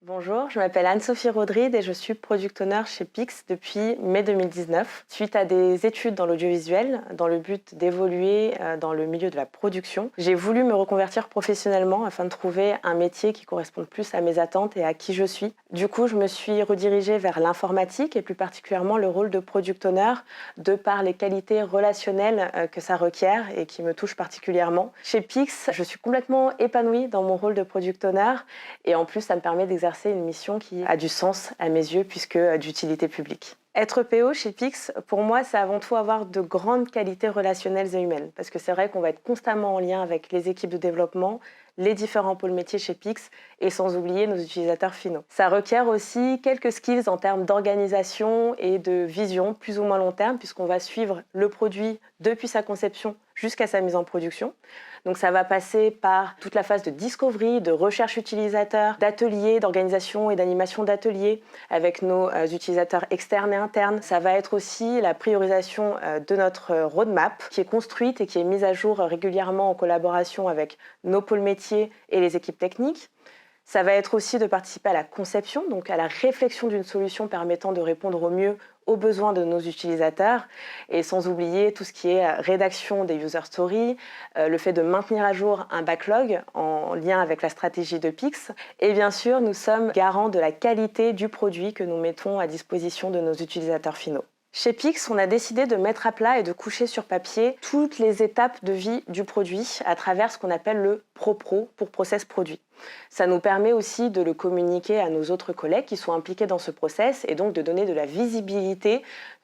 Bonjour, je m'appelle Anne-Sophie Rodride et je suis Product Owner chez Pix depuis mai 2019. Suite à des études dans l'audiovisuel, dans le but d'évoluer dans le milieu de la production, j'ai voulu me reconvertir professionnellement afin de trouver un métier qui corresponde plus à mes attentes et à qui je suis. Du coup, je me suis redirigée vers l'informatique et plus particulièrement le rôle de Product Owner de par les qualités relationnelles que ça requiert et qui me touchent particulièrement. Chez Pix, je suis complètement épanouie dans mon rôle de Product Owner et en plus, ça me permet d'exercer une mission qui a du sens à mes yeux puisque d'utilité publique. Être PO chez Pix, pour moi, c'est avant tout avoir de grandes qualités relationnelles et humaines. Parce que c'est vrai qu'on va être constamment en lien avec les équipes de développement, les différents pôles métiers chez Pix et sans oublier nos utilisateurs finaux. Ça requiert aussi quelques skills en termes d'organisation et de vision plus ou moins long terme puisqu'on va suivre le produit depuis sa conception jusqu'à sa mise en production. Donc ça va passer par toute la phase de discovery, de recherche utilisateur, d'ateliers, d'organisation et d'animation d'ateliers avec nos utilisateurs externes et internes. Ça va être aussi la priorisation de notre roadmap qui est construite et qui est mise à jour régulièrement en collaboration avec nos pôles métiers et les équipes techniques. Ça va être aussi de participer à la conception, donc à la réflexion d'une solution permettant de répondre au mieux aux besoins de nos utilisateurs et sans oublier tout ce qui est rédaction des user stories, le fait de maintenir à jour un backlog en lien avec la stratégie de Pix. Et bien sûr, nous sommes garants de la qualité du produit que nous mettons à disposition de nos utilisateurs finaux. Chez Pix, on a décidé de mettre à plat et de coucher sur papier toutes les étapes de vie du produit à travers ce qu'on appelle le ProPro pour process produit. Ça nous permet aussi de le communiquer à nos autres collègues qui sont impliqués dans ce process et donc de donner de la visibilité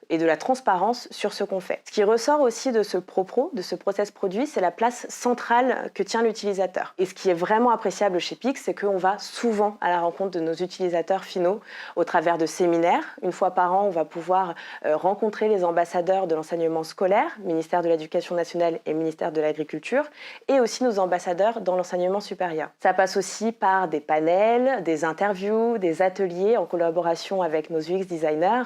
et de la transparence sur ce qu'on fait. Ce qui ressort aussi de ce ProPro, de ce process produit, c'est la place centrale que tient l'utilisateur. Et ce qui est vraiment appréciable chez Pix, c'est qu'on va souvent à la rencontre de nos utilisateurs finaux au travers de séminaires. Une fois par an, on va pouvoir rencontrer les ambassadeurs de l'enseignement scolaire, ministère de l'Éducation nationale et ministère de l'Agriculture, et aussi nos ambassadeurs dans l'enseignement supérieur. Ça passe aussi par des panels, des interviews, des ateliers en collaboration avec nos UX designers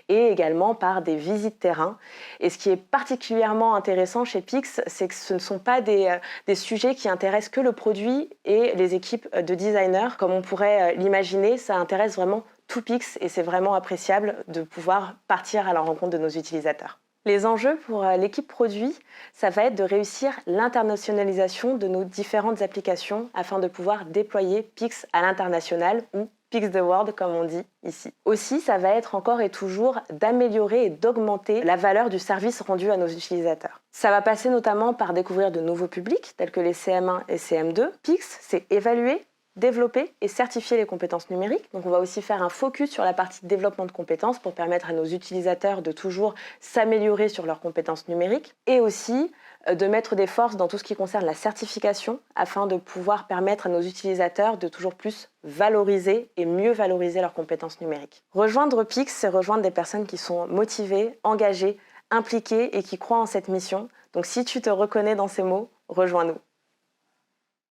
et également par des visites terrain. Et ce qui est particulièrement intéressant chez Pix, c'est que ce ne sont pas des sujets qui intéressent que le produit et les équipes de designers. Comme on pourrait l'imaginer, ça intéresse vraiment tout Pix et c'est vraiment appréciable de pouvoir partir à la rencontre de nos utilisateurs. Les enjeux pour l'équipe produit, ça va être de réussir l'internationalisation de nos différentes applications afin de pouvoir déployer Pix à l'international ou Pix the World comme on dit ici. Aussi, ça va être encore et toujours d'améliorer et d'augmenter la valeur du service rendu à nos utilisateurs. Ça va passer notamment par découvrir de nouveaux publics tels que les CM1 et CM2. Pix, c'est évaluer, développer et certifier les compétences numériques. Donc on va aussi faire un focus sur la partie développement de compétences pour permettre à nos utilisateurs de toujours s'améliorer sur leurs compétences numériques et aussi de mettre des forces dans tout ce qui concerne la certification afin de pouvoir permettre à nos utilisateurs de toujours plus valoriser et mieux valoriser leurs compétences numériques. Rejoindre Pix, c'est rejoindre des personnes qui sont motivées, engagées, impliquées et qui croient en cette mission. Donc si tu te reconnais dans ces mots, rejoins-nous.